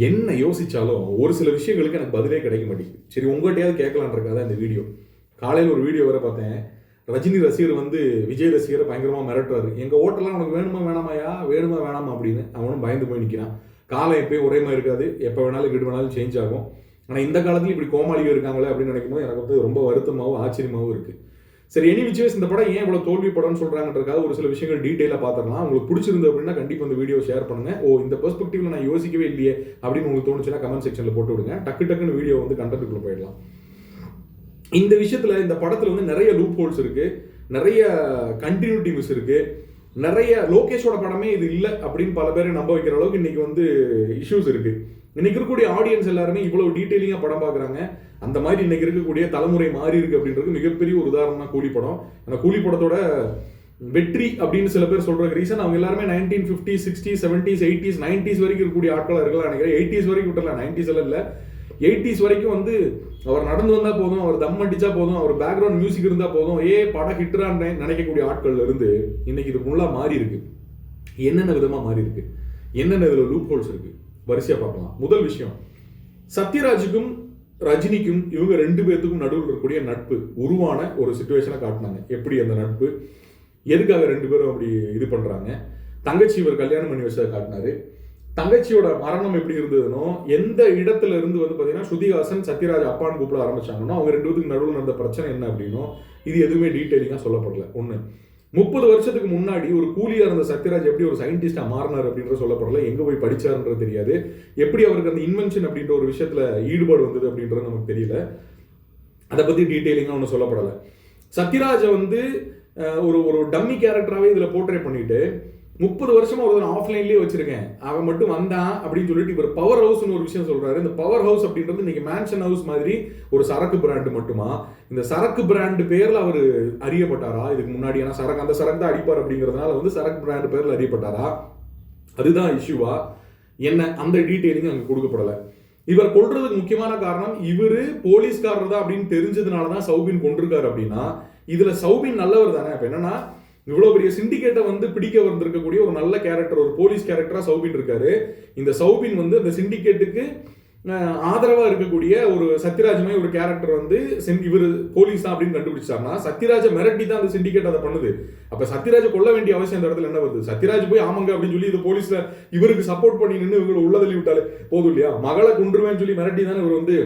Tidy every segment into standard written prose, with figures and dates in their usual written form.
என்ன யோசிச்சாலும் ஒரு சில விஷயங்களுக்கு எனக்கு பதிலே கிடைக்க மாட்டேங்குது. சரி, உங்கள்கிட்டயாவது கேட்கலான்றக்காக இந்த வீடியோ. காலையில் ஒரு வீடியோ வர பார்த்தேன். ரஜினி ரசிகர் வந்து விஜய் ரசிகரை பயங்கரமாக மிரட்டுறாரு. எங்கள் ஓட்டெல்லாம் உனக்கு வேணுமா வேணாமாயா, வேணுமா வேணாமா அப்படின்னு. அவனும் பயந்து போய் நிற்கிறான். காலம் எப்பயும் ஒரே மாதிரி இருக்காது, எப்போ வேணாலும் வீடு வேணாலும் சேஞ்ச் ஆகும். ஆனால் இந்த காலத்தில் இப்படி கோமாளிகள் இருக்காங்களே அப்படின்னு நினைக்கும் போது எனக்கு வந்து ரொம்ப வருத்தமாகவும் ஆச்சரியமாகவும் இருக்குது. சரி, எனி விச் இந்த படம் ஏன் இவ்வளோ தோல்வி படம்னு சொல்கிறாங்கன்றக்காக ஒரு சில விஷயங்கள் டீட்டெயிலாக பார்த்துடலாம். உங்களுக்கு பிடிச்சிருந்து அப்படின்னா கண்டிப்பாக இந்த வீடியோ ஷேர் பண்ணுங்கள். இந்த பெர்ஸ்பெக்டிவ்ல நான் யோசிக்கவே இல்லையே அப்படின்னு உங்களுக்கு தோணுச்சுன்னா கமெண்ட் செக்ஷனில் போட்டு விடுங்க. டக்குன்னு வீடியோ வந்து கண்டென்ட்டுக்குள்ளே போயிடலாம். இந்த விஷயத்தில் இந்த படத்தில் வந்து நிறைய லூப் ஹோல்ஸ் இருக்குது, நிறைய கண்டினியூட்டி மிஸ் இருக்குது, நிறைய லோகேஷோட படமே இது இல்லை அப்படின்னு பல பேரை நம்ப வைக்கிற அளவுக்கு இன்னைக்கு வந்து இஷ்யூஸ் இருக்குது. இன்னைக்கு இருக்கக்கூடிய ஆடியன்ஸ் எல்லாருமே இவ்வளவு டீட்டெயிலிங்காக படம் பார்க்குறாங்க. அந்த மாதிரி இன்னைக்கு இருக்கக்கூடிய தலைமுறை மாறி இருக்கு அப்படின்றது மிகப்பெரிய ஒரு உதாரணம் தான் கூலி படம். அந்த கூலி படத்தோட வெற்றி அப்படின்னு சில பேர் சொல்ற ரீசன் அவங்க எல்லாருமே 1950s, 60s, 70s, 80s, 90s வரைக்கும் இருக்கக்கூடிய ஆட்களாக இருக்கலாம் நினைக்கிறேன். 80s வரைக்கும் விட்டுலாம், 90s எல்லாம் இல்லை, 80s வரைக்கும் வந்து அவர் நடந்து வந்தா போதும், அவர் தம் அடிச்சா போதும், அவர் பேக்ரவுண்ட் மியூசிக் இருந்தா போதும், படம் ஹிட்ரான்னு நினைக்கக்கூடிய ஆட்கள்ல இருந்து இன்னைக்கு இது ஃபுல்லா மாறி இருக்கு. என்னென்ன விதமா மாறி இருக்கு, என்னென்ன இதுல லூப் ஹோல்ஸ் இருக்கு, வரிசையா பார்க்கலாம். முதல் விஷயம், சத்யராஜுக்கும் ரஜினிக்கும் இவங்க ரெண்டு பேர்த்துக்கும் நடுவில் இருக்கக்கூடிய நட்பு உருவான ஒரு சிச்சுவேஷனை காட்டினாங்க. எப்படி அந்த நட்பு, எதுக்காக ரெண்டு பேரும் அப்படி இது பண்றாங்க. தங்கச்சி இவர் கல்யாணம் பண்ணி வச்சதை காட்டினாரு. தங்கச்சியோட மரணம் எப்படி இருந்ததுனோ, எந்த இடத்துல இருந்து வந்து பார்த்தீங்கன்னா ஸ்ருதிஹாசன் சத்யராஜ் அப்பான்னு கூப்பிட ஆரம்பிச்சாங்கன்னா அவங்க ரெண்டு பேருக்கு நடுவில் நடந்த பிரச்சனை என்ன அப்படின்னோ இது எதுவுமே டீட்டெயிலிங்காக சொல்லப்படல. ஒன்று, 30 வருஷத்துக்கு முன்னாடி ஒரு கூலியா இருந்த சத்யராஜ் எப்படி ஒரு சயின்டிஸ்டா மாறினார் அப்படின்ற சொல்லப்படல. எங்க போய் படிச்சாருன்றது தெரியாது. எப்படி அவருக்கு அந்த இன்வென்ஷன் அப்படின்ற ஒரு விஷயத்துல ஈடுபாடு வந்தது அப்படின்றது நமக்கு தெரியல. அதை பத்தி டீட்டெயிலிங்கா ஒன்றும் சொல்லப்படலை. சத்யராஜை வந்து ஒரு டம்மி கேரக்டராகவே இதுல போர்ட்ரே பண்ணிட்டு 30 வருஷமா ஒரு ஆஃப்லைன்லேயே வச்சிருக்கேன், அவன் மட்டும் வந்தான் அப்படின்னு சொல்லிட்டு இவர் பவர் ஹவுஸ்னு ஒரு விஷயம் சொல்றாரு. இந்த பவர் ஹவுஸ் அப்படின்றது இன்னைக்கு மேன்ஷன் ஹவுஸ் மாதிரி ஒரு சரக்கு பிராண்டு மட்டுமா? இந்த சரக்கு பிராண்டு பேர்ல அவர் அறியப்பட்டாரா இதுக்கு முன்னாடி? ஏன்னா சரக்கு, அந்த சரக்கு தான் அடிப்பார் அப்படிங்கிறதுனால வந்து சரக்கு பிராண்டு பேர்ல அறியப்பட்டாரா, அதுதான் இஷ்யூவா என்ன? அந்த டீட்டெயிலிங் அங்கே கொடுக்கப்படலை. இவர் கொல்றதுக்கு முக்கியமான காரணம் இவரு போலீஸ்காரர் தான் அப்படின்னு தெரிஞ்சதுனாலதான் சௌபின் கொண்டிருக்காரு அப்படின்னா இதுல சௌபின் நல்லவர் தானே? இப்ப என்னன்னா இவ்வளவு பெரிய சிண்டிகேட்டை வந்து பிடிக்க வந்திருக்கக்கூடிய ஒரு நல்ல கேரக்டர், ஒரு போலீஸ் கேரக்டரா சௌபின் இருக்காரு. இந்த சௌபின் வந்து அந்த சிண்டிகேட்டுக்கு ஆதரவா இருக்கக்கூடிய ஒரு சத்யராஜ் ஒரு கேரக்டர் வந்து இவர் போலீஸ் தான் அப்படின்னு கண்டுபிடிச்சாருன்னா சத்யராஜை மிரட்டி தான் அந்த சிண்டிகேட் அதை பண்ணுது. அப்ப சத்யராஜை கொல்ல வேண்டிய அவசியம் அந்த இடத்துல என்ன வருது? சத்யராஜ் போய் ஆமாங்க அப்படின்னு சொல்லி இது போலீஸ்ல இவருக்கு சப்போர்ட் பண்ணி நின்று இவங்களை உள்ள தள்ளி விட்டாலே போதும் இல்லையா? மகளை கொன்றுவேன்னு சொல்லி மிரட்டி தானே இவர் வந்து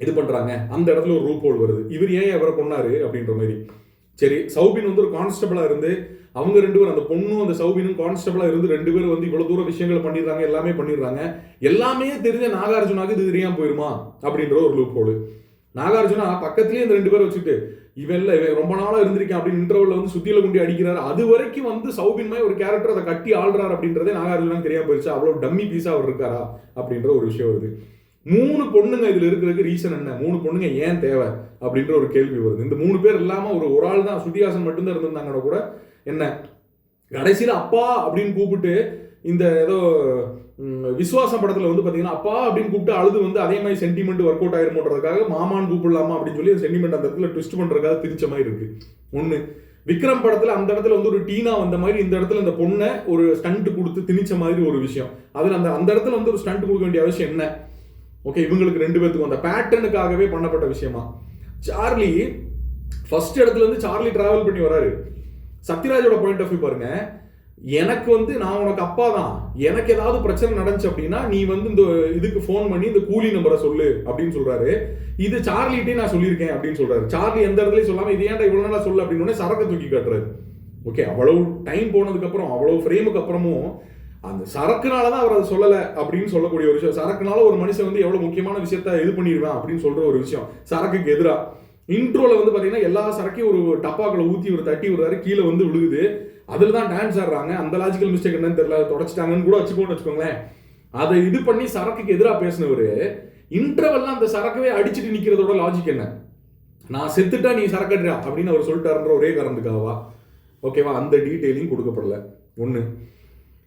இது பண்றாங்க. அந்த இடத்துல ஒரு ரூப் ஹோல் வருது. இவர் ஏன் அவரை கொன்னாரு அப்படின்ற மாதிரி. சரி, சௌபின் வந்து ஒரு கான்ஸ்டபிளா இருந்து அவங்க ரெண்டு பேரும், அந்த பொண்ணும் அந்த சௌபினும் கான்ஸ்டபிளா இருந்து ரெண்டு பேரும் வந்து இவ்வளவு தூரம் விஷயங்கள் பண்ணிடுறாங்க, எல்லாமே பண்ணிடுறாங்க. எல்லாமே தெரிஞ்ச நாகார்ஜுனாக்கு இது தெரியாம போயிருமா அப்படின்ற ஒரு லூப் ஹோல். நாகார்ஜுனா பக்கத்திலேயே இந்த ரெண்டு பேரை வச்சுட்டு இவன் ரொம்ப நாளா இருந்திருக்கேன் அப்படின்னு இன்டர்வல்ல வந்து சுத்தியில கொண்டு அடிக்கிறாரு. அது வரைக்கும் வந்து சௌபின் மாதிரி ஒரு கேரக்டர் அதை கட்டி ஆள்றாரு அப்படின்றதே நாகார்ஜுனா தெரியாம போயிடுச்சு. அவ்வளவு டம்மி பீஸா அவர் இருக்காரா அப்படின்ற ஒரு விஷயம் வருது. 3 பொண்ணுங்க இதுல இருக்கிறதுக்கு ரீசன் என்ன? 3 பொண்ணுங்க ஏன் தேவை அப்படின்ற ஒரு கேள்வி வருது. இந்த 3 பேர் இல்லாம ஒரு ஆள் தான் ஸ்ருதிஹாசன் மட்டும்தான் இருந்திருந்தாங்கன்னா கூட என்ன, கடைசியில அப்பா அப்படின்னு கூப்பிட்டு இந்த ஏதோ விஸ்வாசம் படத்துல வந்து பாத்தீங்கன்னா அப்பா அப்படின்னு கூப்பிட்டு அழுது வந்து அதே மாதிரி சென்டிமெண்ட் ஒர்க் அவுட் ஆயிருமோன்றதுக்காக மாமான்னு கூப்பிடலாமா அப்படின்னு சொல்லி சென்டிமெண்ட் அந்த இடத்துல ட்விஸ்ட் பண்றதுக்காக திரிச்ச மாதிரி இருக்கு. ஒண்ணு, விக்ரம் படத்துல அந்த இடத்துல வந்து ஒரு டீனா வந்த மாதிரி இந்த இடத்துல இந்த பொண்ணை ஒரு ஸ்டண்ட் கொடுத்து திணிச்ச மாதிரி ஒரு விஷயம். அதுல அந்த இடத்துல வந்து ஒரு ஸ்டண்ட் கொடுக்க வேண்டிய அவசியம் என்ன? ஓகே, இவங்களுக்கு ரெண்டு பேத்துக்கும் அந்த பேட்டர்னுக்காகவே பண்ணப்பட்ட விஷயமா? சார்லி ஃபர்ஸ்ட் இடத்துல இருந்து சார்லி டிராவல் பண்ணி வராரு. சத்யராஜோட பாயிண்ட் ஆஃப் வியூ பாருங்க, எனக்கு வந்து நான் உனக்கு அப்பா தான், எனக்கு ஏதாவது பிரச்சனை நடந்துச்சு அப்படின்னா நீ வந்து இந்த இதுக்கு ஃபோன் பண்ணி இந்த கூலி நம்பரை சொல்லு அப்படின்னு சொல்றாரு. இது சார்லிட்டே நான் சொல்லியிருக்கேன் அப்படின்னு சொல்றாரு. சார்லி எந்த இடத்துலயும் சொல்லாம இது ஏன்டா இவ்வளவு நாளா சொல்லு அப்படின்னு சரக்கை தூக்கி காட்டுறாரு. ஓகே, அவ்வளவு டைம் போனதுக்கு அப்புறம், அவ்வளவு ஃப்ரேமுக்கு அப்புறமும் அந்த சரக்குனாலதான் அவர் அதை சொல்லல அப்படின்னு சொல்லக்கூடிய ஒரு விஷயம். சரக்குனால ஒரு மனுஷன் வந்து எவ்வளவு முக்கியமான விஷயத்த இது பண்ணிடுவேன் அப்படின்னு சொல்ற ஒரு விஷயம் சரக்குக்கு எதிரா. இன்ட்ரோல வந்து பாத்தீங்கன்னா எல்லா சரக்கையும் ஒரு டப்பாக்களை ஊத்தி ஒரு தட்டி விடுறாரு, கீழே வந்து விழுகுது. அதுல தான் டான்ஸ் ஆடுறாங்க. அந்த லாஜிக்கல் மிஸ்டேக் என்னன்னு தெரியல, தொடச்சிட்டாங்கன்னு கூட வச்சுக்கோங்களேன். அதை இது பண்ணி சரக்குக்கு எதிராக பேசினவரு இன்டர்வெல்லாம் அந்த சரக்கவே அடிச்சுட்டு நிக்கிறதோட லாஜிக் என்ன? நான் செத்துட்டா நீ சரக்கடுறா அப்படின்னு அவர் சொல்லிட்டாருன்ற ஒரே காரணத்துக்காகவா? ஓகேவா? அந்த டீட்டெயிலிங் கொடுக்கப்படல. ஒண்ணு,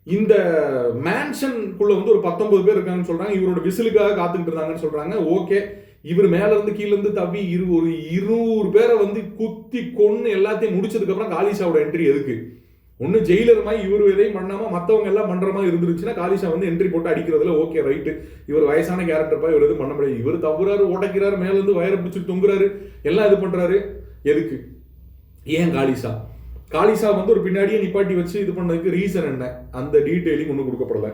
இந்த மேன்ஷனுக்குள்ள வந்து ஒரு 19 பேர் இருக்காங்கன்னு சொல்றாங்க. இவரோட விசிலுக்காக காத்துக்கிட்டு இருந்தாங்கன்னு சொல்றாங்க. ஓகே, இவர் மேல இருந்து கீழ இருந்து தவி ஒரு 200 பேரை வந்து குத்தி கொன்னு எல்லாத்தையும் முடிச்சதுக்கு அப்புறம் காலிஷாவோட என்ட்ரி எதுக்கு? ஒன்னு ஜெயிலர் மாதிரி இவர் எதையும் பண்ணாம மற்றவங்க எல்லாம் பண்ற மாதிரி இருந்துருச்சுன்னா காலிஷா வந்து என்ட்ரி போட்டு அடிக்கிறதுல ஓகே ரைட்டு, இவர் வயசான கேரக்டர் பா, இவர் எதுவும் பண்ண முடியாது, இவர் தவறாரு, உடைக்கிறாரு, மேல இருந்து வயரை பிடிச்சிட்டு தொங்குறாரு, எல்லாம் இது பண்றாரு. எதுக்கு? ஏன் காலிஷா வந்து ஒரு பின்னாடியே நிப்பாட்டி வச்சு இது பண்ணதுக்கு ரீசன் என்ன? அந்த டீட்டெயிலிங் ஒன்றும் கொடுக்கப்படல.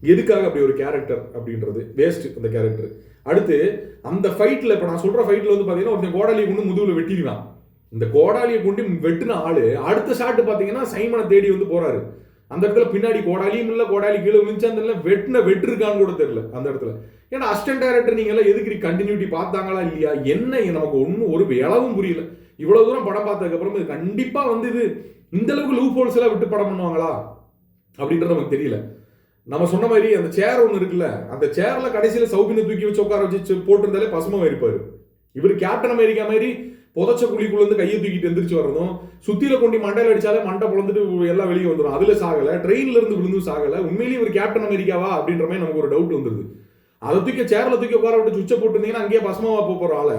எதுக்காக அப்படி ஒரு கேரக்டர் அப்படின்றது வேஸ்ட் அந்த கேரக்டர். அடுத்து அந்த ஃபைட்ல, இப்ப நான் சொல்ற ஃபைட்ல வந்து பாத்தீங்கன்னா ஒருத்தன் கோடாலியை கொண்டு முதுகுல வெட்டிடுவான். இந்த கோடாலியை கொண்டு வெட்டின ஆளு அடுத்த ஷாட் பாத்தீங்கன்னா சைமனை தேடி வந்து போறாரு. அந்த இடத்துல பின்னாடி கோடாலியும் இல்ல, கோடாலி கீழே விழுந்துச்சு, அந்த வெட்டிருக்கான்னு கூட தெரியல அந்த இடத்துல. ஏன்னா அசிஸ்டன்ட் டைரக்டர் நீங்க எல்லாம் எதுக்கு கண்டினியூட்டி பார்த்தாங்களா இல்லையா என்ன நமக்கு ஒன்னும் ஒரு அளவும் புரியல. இவ்வளவு தூரம் படம் பார்த்ததுக்கு அப்புறம் இது கண்டிப்பா வந்து இது இந்த அளவுக்கு லூப் ஹோல்ஸ் எல்லாம் விட்டு படம் பண்ணுவாங்களா அப்படின்றது நமக்கு தெரியல. நம்ம சொன்ன மாதிரி அந்த சேர் ஒன்று இருக்குல்ல, அந்த சேர்ல கடைசியில சௌபினை தூக்கி வச்சு உட்கார வச்சு போட்டிருந்தாலே பசுமா இருப்பாரு. இவர் கேப்டன் அமெரிக்கா மாதிரி புதைச்ச குழிக்குள்ள இருந்து கையை தூக்கிட்டு எந்திரிச்சு வர்றதும், சுத்தில கொண்டு மண்டையில அடிச்சாலே மண்டை பொழந்துட்டு எல்லாம் வெளியே வந்துடும். அதுல சாகல, ட்ரெயின்ல இருந்து விழுந்தும் சாகல. உண்மையிலேயே ஒரு கேப்டன் அமெரிக்காவா அப்படின்ற மாதிரி நமக்கு ஒரு டவுட் வந்துருது. அதை தூக்கி சேர்ல தூக்கி உட்கார விட்டு சுவிட்சை போட்டுருந்தீங்கன்னா அங்கேயே பசுமாவா போற ஆள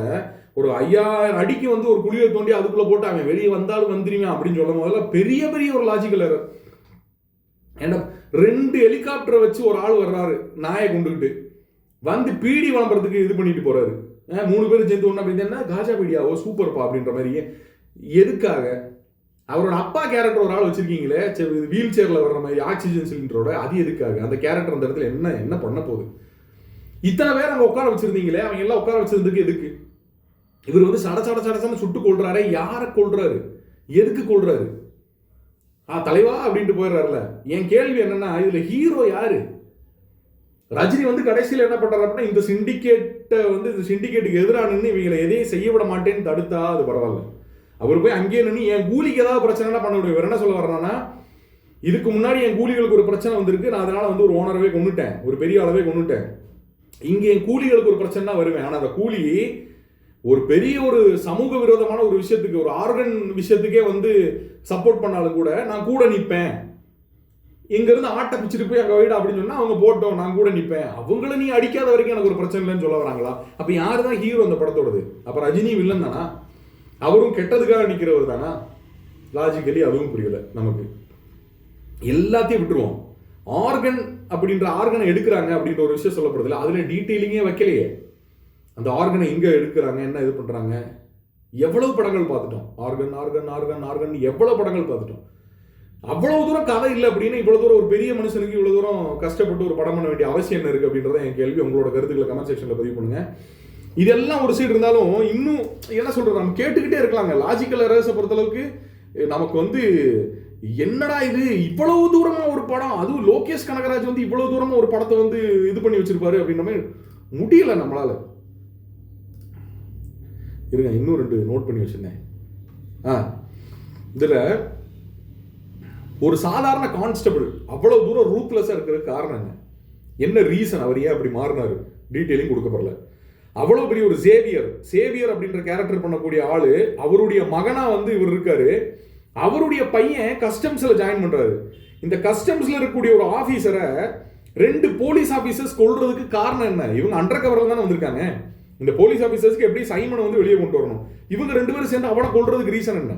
ஒரு 5000 அடிக்கு வந்து ஒரு குழியை தோண்டி அதுக்குள்ள போட்டு அவன் வெளியே வந்தாலும் வந்துருவேன் அப்படின்னு சொல்லும் போதெல்லாம் பெரிய பெரிய ஒரு லாஜிக்கல் எரர். ஏன்னா 2 ஹெலிகாப்டரை வச்சு ஒரு ஆள் வர்றாரு நாயை கொண்டுகிட்டு வந்து பீடி விளம்பரத்துக்கு இது பண்ணிட்டு போறாரு. 3 பேரும் சேர்ந்து ஒண்ணா போய் என்ன காஜா பீடியாவோ சூப்பர்ப்பா அப்படின்ற மாதிரி. எதுக்காக? அவரோட அப்பா கேரக்டர் ஒரு ஆள் வச்சிருக்கீங்களே வீல் சேர்ல வர்ற மாதிரி ஆக்சிஜன் சிலிண்டரோட, அது எதுக்காக? அந்த கேரக்டர் அந்த இடத்துல என்ன பண்ண போகுது? இத்தனை பேர் அங்க உட்கார வச்சிருந்தீங்களே, அவங்க எல்லாம் உட்கார வச்சிருந்ததுக்கு எதுக்கு? இவர் வந்து சடசடன்னு சுட்டு கொள்றாரு. யாரை கொள்றாரு? எதுக்கு கொள்றாரு? தலைவா அப்படின்ட்டு போயிடுறாருல. என் கேள்வி என்னன்னா, இதுல ஹீரோ யாரு? ரஜினி வந்து கடைசியில் என்ன பண்றாரு அப்படின்னா, இந்த சிண்டிகேட்டுக்கு எதிராக நின்று இவங்களை எதையும் செய்ய விட மாட்டேன்னு தடுத்தா அது பரவாயில்ல. அவர் போய் அங்கேயே நின்று என் கூலிக்கு ஏதாவது பிரச்சனை பண்ண முடியும். என்ன சொல்ல வர்றான்னா, இதுக்கு முன்னாடி என் கூலிகளுக்கு ஒரு பிரச்சனை வந்திருக்கு, நான் அதனால வந்து ஒரு ஓனரவே கொண்டுட்டேன், ஒரு பெரிய அளவே கொண்டுட்டேன், இங்க என் கூலிகளுக்கு ஒரு பிரச்சனை வருவேன். ஆனா அந்த கூலி ஒரு பெரிய ஒரு சமூக விரோதமான ஒரு விஷயத்துக்கு, ஒரு ஆர்கன் விஷயத்துக்கே வந்து சப்போர்ட் பண்ணாலும் கூட நான் கூட நிற்பேன். இங்க இருந்து ஆட்டை பிச்சுட்டு போய் அங்க வைடா அப்படின்னு சொன்னா அவங்க போட்டோம், நான் கூட நிற்பேன். அவங்கள நீ அடிக்காத வரைக்கும் எனக்கு ஒரு பிரச்சனை இல்லைன்னு சொல்ல வராங்களா? அப்ப யாரு தான் ஹீரோ அந்த படத்தோடது? அப்ப ரஜினி வில்லன் தானா? அவரும் கெட்டதுக்காக நிக்கிறவர் தானா? லாஜிக்கலி அதுவும் புரியல நமக்கு. எல்லாத்தையும் விட்டுருவோம். ஆர்கன் அப்படின்ற ஆர்கனை எடுக்கிறாங்க அப்படின்ற ஒரு விஷயம் சொல்லப்படுது இல்லை, அதுல டீட்டெயிலிங்கே வைக்கலையே. அந்த ஆர்கனை எங்க எடுக்கிறாங்க, என்ன இது பண்றாங்க? எவ்வளவு படங்கள் பார்த்துட்டோம். ஆர்கன் ஆர்கன் ஆர்கன் ஆர்கன் எவ்வளவு படங்கள் பார்த்துட்டோம். அவ்வளவு தூரம் கதை இல்லை அப்படின்னு இவ்வளவு தூரம் ஒரு பெரிய மனுஷனுக்கு இவ்வளவு தூரம் கஷ்டப்பட்டு ஒரு படம் பண்ண வேண்டிய அவசியம் என்ன இருக்கு அப்படின்றத என் கேள்வி. உங்களோட கருத்துக்களை கமெண்ட் செக்ஷன்ல பதிவு பண்ணுங்க. இதெல்லாம் ஒரு சைடு இருந்தாலும் இன்னும் என்ன சொல்றது, நம்ம கேட்டுக்கிட்டே இருக்கலாங்க. லாஜிக்கல் எரர்ஸை பொறுத்தளவுக்கு நமக்கு வந்து என்னடா இது இவ்வளவு தூரமா ஒரு படம், அதுவும் லோகேஷ் கனகராஜ் வந்து இவ்வளவு தூரமா ஒரு படத்தை வந்து இது பண்ணி வச்சிருப்பாரு அப்படின்ற மாதிரி முடியல நம்மளால. இருங்க, இன்னும் 2 நோட் பண்ணி வச்சிருந்தேன். இதுல ஒரு சாதாரண கான்ஸ்டபிள் அவ்வளவு தூரம் ரூத்லெஸ்ஸா இருக்கிறதுக்கு காரணம் என்ன ரீசன்? அவர் ஏன் அப்படி மாறினாரு? டீட்டெயிலிங் கொடுக்கப்படல. அவ்வளவு பெரிய ஒரு சேவியர் அப்படின்ற கேரக்டர் பண்ணக்கூடிய ஆளு, அவருடைய மகனா வந்து இவர் இருக்காரு. அவருடைய பையன் கஸ்டம்ஸ்ல ஜாயின் பண்றாரு. இந்த கஸ்டம்ஸ்ல இருக்கக்கூடிய ஒரு ஆபீசரை 2 போலீஸ் ஆபீசர்ஸ் கொல்றதுக்கு காரணம் என்ன? இவங்க அண்டர் கவர்ல தானே வந்திருக்காங்க. இந்த போலீஸ் ஆபீசர்ஸ்க்கு எப்படி சைமனை வந்து வெளியே கொண்டு வரணும்? இவங்க 2 பேரும் சேர்ந்து அவனை கொல்றதுக்கு ரீசன் என்ன?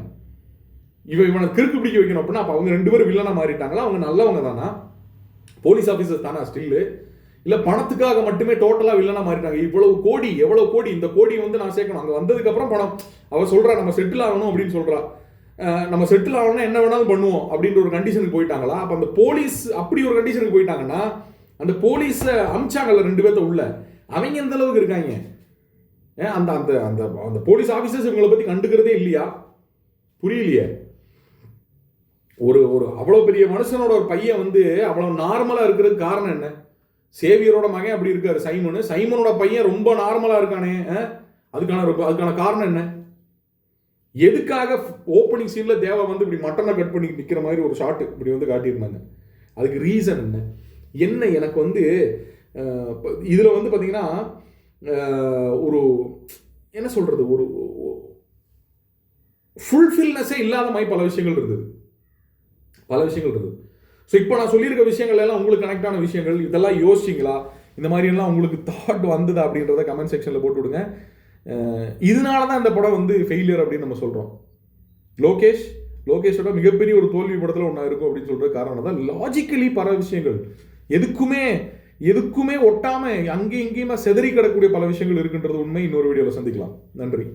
இவனை கிறுக்கு பிடிக்க வைக்கணும் அப்படின்னா அப்ப அவங்க 2 பேரும் வில்லனா மாறிட்டாங்களா? அவங்க நல்லவங்க தானா? போலீஸ் ஆபீசர்ஸ் தானா ஸ்டில்? இல்ல பணத்துக்காக மட்டுமே டோட்டலா வில்லனா மாறிட்டாங்க? எவ்வளவு கோடி, இந்த கோடி வந்து நான் சேர்க்கணும். அங்க வந்ததுக்கு அப்புறம் பணம். அவ சொல்றா நம்ம செட்டில் ஆகணும் அப்படின்னு சொல்றா. நம்ம செட்டில் ஆகணும்னா என்ன வேணாலும் பண்ணுவோம் அப்படின்ற ஒரு கண்டிஷனுக்கு போயிட்டாங்களா? அப்ப அந்த போலீஸ் அப்படி ஒரு கண்டிஷனுக்கு போயிட்டாங்கன்னா அந்த போலீஸ அமிச்சாங்கல்ல 2 பேர்த்த உள்ள, அவங்க எந்த அளவுக்கு இருக்காங்க? அந்த அந்த அந்த அந்த போலீஸ் ஆபீசர்ஸ் இவங்களை பத்தி கண்டுக்கிறதே இல்லையா? புரியலையே. ஒரு ஒரு அவ்வளவு பெரிய மனுஷனோட ஒரு பையன் வந்து அவ்வளவு நார்மலா இருக்கிறதுக்கு காரணம் என்ன? சேவியரோட மகன் அப்படி இருக்காரு சைமனோட பையன் ரொம்ப நார்மலா இருக்கானே, அதுக்கான காரணம் என்ன? எதுக்காக ஓப்பனிங் சீன்ல தேவா வந்து இப்படி மட்டனை கட் பண்ணி நிக்கிற மாதிரி ஒரு ஷாட் இப்படி வந்து காட்டியிருந்தாங்க? அதுக்கு ரீசன் என்ன? எனக்கு வந்து இதுல வந்து பாத்தீங்கன்னா ஒரு என்ன சொல்றது, ஒரு ஃபுல்ஃபில்னஸே இல்லாத மாதிரி பல விஷயங்கள் இருந்தது. ஸோ இப்போ நான் சொல்லியிருக்க விஷயங்கள் எல்லாம் உங்களுக்கு கனெக்டான விஷயங்கள், இதெல்லாம் யோசிச்சிங்களா? இந்த மாதிரி எல்லாம் உங்களுக்கு தாட் வந்ததா அப்படின்றத கமெண்ட் செக்ஷனில் போட்டு விடுங்க. இதனால தான் இந்த படம் வந்து ஃபெயிலியர் அப்படின்னு நம்ம சொல்கிறோம். லோகேஷ் லோகேஷோட மிகப்பெரிய ஒரு தோல்வி படத்தில் ஒன்றா இருக்கும் அப்படின்னு சொல்ற காரணம் தான் லாஜிக்கலி பல விஷயங்கள் எதுக்குமே ஒட்டாம அங்கேயும் இங்கேயுமா செதறி கிடக்கூடிய பல விஷயங்கள் இருக்குன்றது உண்மை. இன்னொரு வீடியோவில் சந்திக்கலாம். நன்றி.